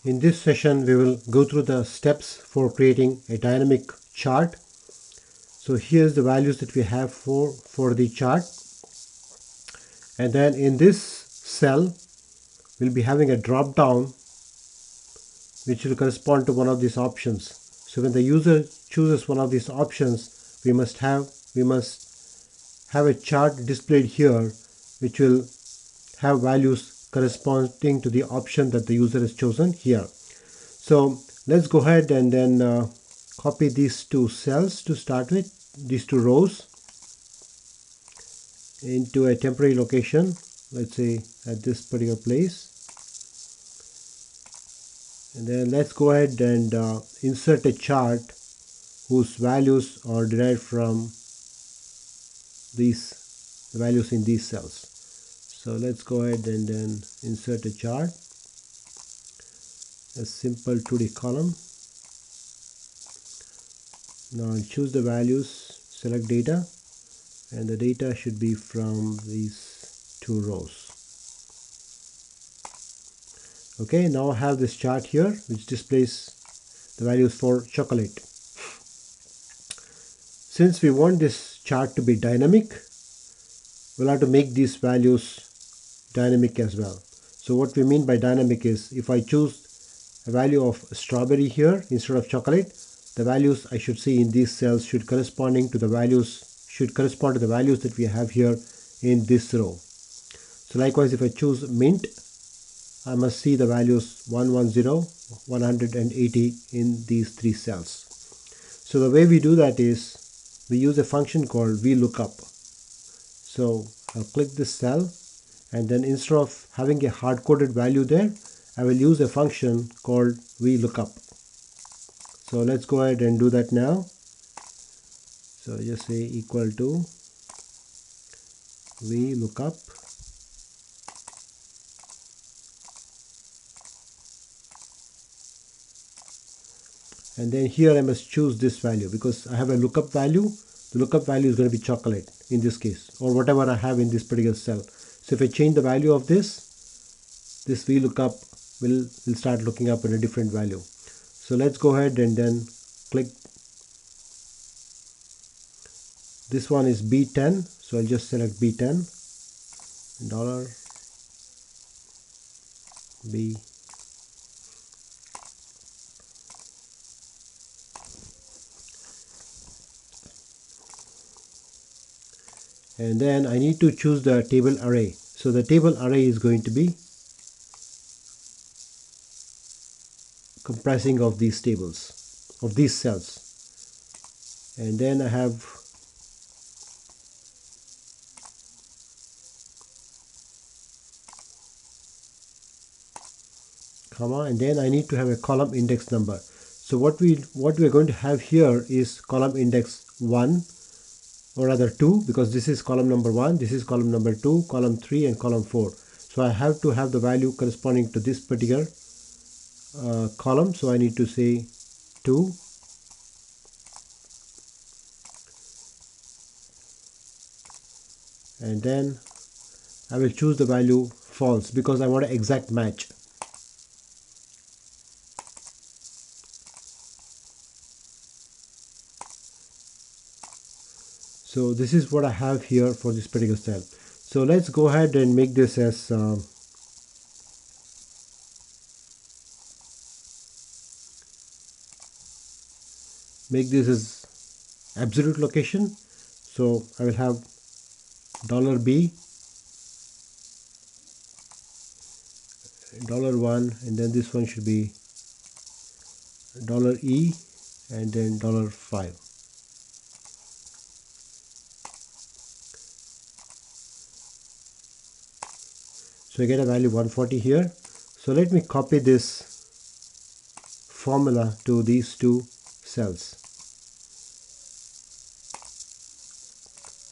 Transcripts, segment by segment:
In this session, we will go through the steps for creating a dynamic chart. So here's the values that we have for the chart. And then in this cell, we'll be having a drop down which will correspond to one of these options. So when the user chooses one of these options, we must have a chart displayed here which will have values corresponding to the option that the user has chosen here. So let's go ahead and then copy these two cells to start with, these two rows, into a temporary location, let's say at this particular place. And then let's go ahead and insert a chart whose values are derived from these values in these cells. So let's go ahead and then insert a chart, a simple 2D column. Now I'll choose the values, select data, and the data should be from these two rows. Okay, now I have this chart here which displays the values for chocolate. Since we want this chart to be dynamic, we'll have to make these values dynamic as well. So what we mean by dynamic is, if I choose a value of strawberry here instead of chocolate, the values I should see in these cells should correspond to the values that we have here in this row. So likewise, if I choose mint, I must see the values 110, 180 in these three cells. So the way we do that is we use a function called VLOOKUP. So I'll click this cell, and then instead of having a hard-coded value there, I will use a function called VLOOKUP. So let's go ahead and do that now. So just say equal to VLOOKUP. And then here I must choose this value because I have a lookup value. The lookup value is going to be chocolate in this case, or whatever I have in this particular cell. So if I change the value of this VLOOKUP will start looking up at a different value. So let's go ahead and then click. This one is B10, so I'll just select B10, $B. And then I need to choose the table array. So the table array is going to be comprising of these tables, of these cells. And then I have comma, and then I need to have a column index number. So what we are going to have here is column index 1, or rather 2, because this is column number 1, this is column number 2, column 3, and column 4. So I have to have the value corresponding to this particular column. So I need to say 2. And then I will choose the value false because I want an exact match. So this is what I have here for this particular cell. So let's go ahead and make this as absolute location. So I will have $B, $1, and then this one should be $E, and then $5. So I get a value 140 here. So let me copy this formula to these two cells.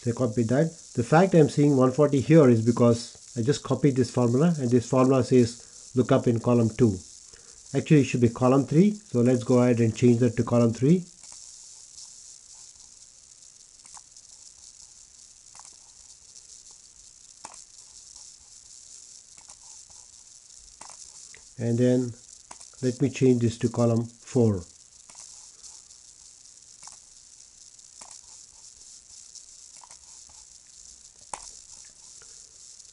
So I copied that. The fact I'm seeing 140 here is because I just copied this formula, and this formula says look up in column 2. Actually, it should be column 3. So let's go ahead and change that to column 3. And then let me change this to column 4.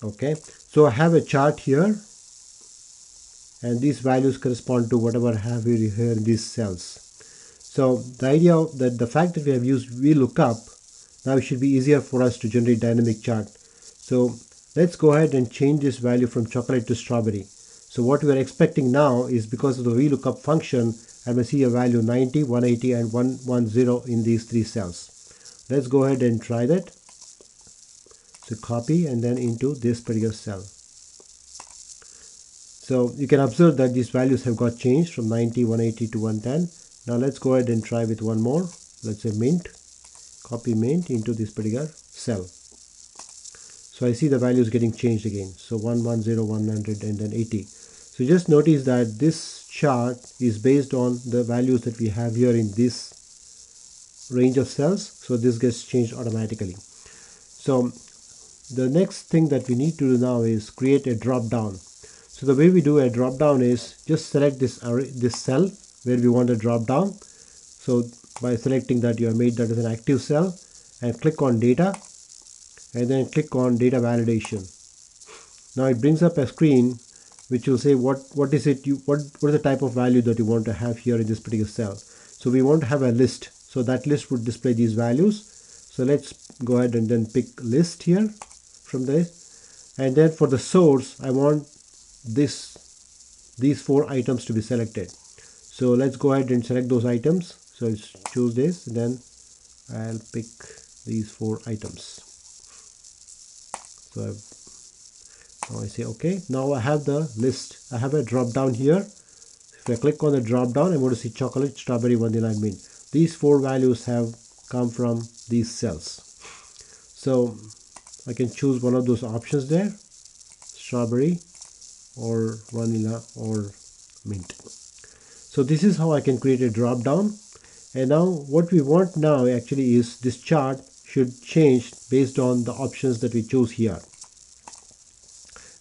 Okay, so I have a chart here, and these values correspond to whatever I have here in these cells. So the idea of that, the fact that we have used VLOOKUP, now it should be easier for us to generate dynamic chart. So let's go ahead and change this value from chocolate to strawberry. So what we are expecting now is, because of the VLOOKUP function, I will see a value 90, 180 and 110 in these 3 cells. Let's go ahead and try that. So copy and then into this particular cell. So you can observe that these values have got changed from 90, 180 to 110. Now let's go ahead and try with one more. Let's say mint. Copy mint into this particular cell. So I see the values getting changed again. So 110, 100 and then 80. So just notice that this chart is based on the values that we have here in this range of cells. So this gets changed automatically. So the next thing that we need to do now is create a drop down. So the way we do a drop down is just select this cell where we want to drop down. So by selecting that, you have made that as an active cell, and click on data and then click on data validation. Now it brings up a screen which will say what is the type of value that you want to have here in this particular cell. So we want to have a list, so that list would display these values. So let's go ahead and then pick list here from this, and then for the source I want these 4 items to be selected. So let's go ahead and select those items. So let's choose this, then I'll pick these 4 items. So now I say okay. Now I have the list. I have a drop down here. If I click on the drop down, I'm going to see chocolate, strawberry, vanilla and mint. These 4 values have come from these cells. So I can choose one of those options there, strawberry or vanilla or mint. So this is how I can create a drop down. And now what we want now actually is this chart should change based on the options that we choose here.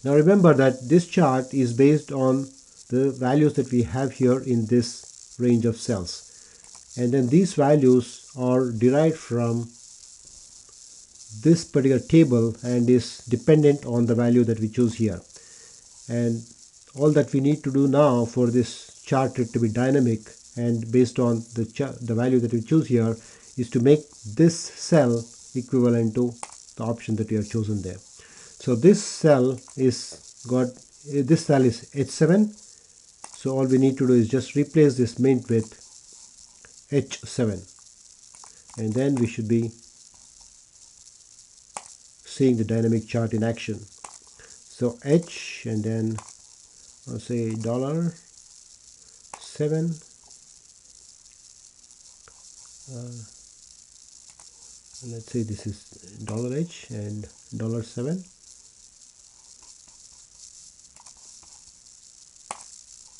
Now remember that this chart is based on the values that we have here in this range of cells, and then these values are derived from this particular table and is dependent on the value that we choose here. And all that we need to do now for this chart to be dynamic and based on the value that we choose here is to make this cell equivalent to the option that we have chosen there. So this cell is H7. So all we need to do is just replace this mint with H7, and then we should be seeing the dynamic chart in action. So H and then I'll say $7. Let's say this is $H and $7.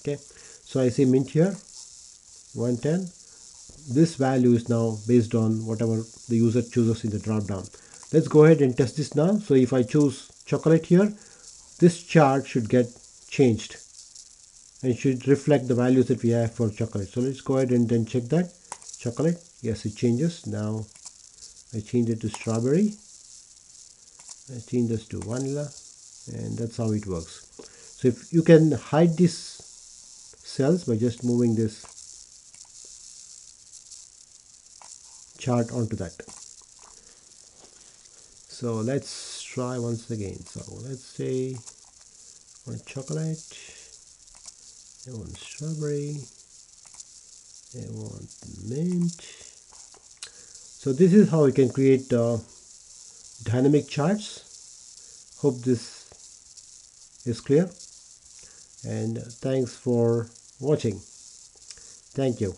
Okay, so I see mint here 110. This value is now based on whatever the user chooses in the drop down. Let's go ahead and test this now. So if I choose chocolate here, this chart should get changed and should reflect the values that we have for chocolate. So let's go ahead and then check that. Chocolate, yes, it changes. Now I change it to strawberry. I change this to vanilla, and that's how it works. So if you can hide these cells by just moving this chart onto that. So let's try once again. So let's say one chocolate, and one strawberry, and one mint. So this is how we can create dynamic charts. Hope this is clear, and thanks for watching. Thank you.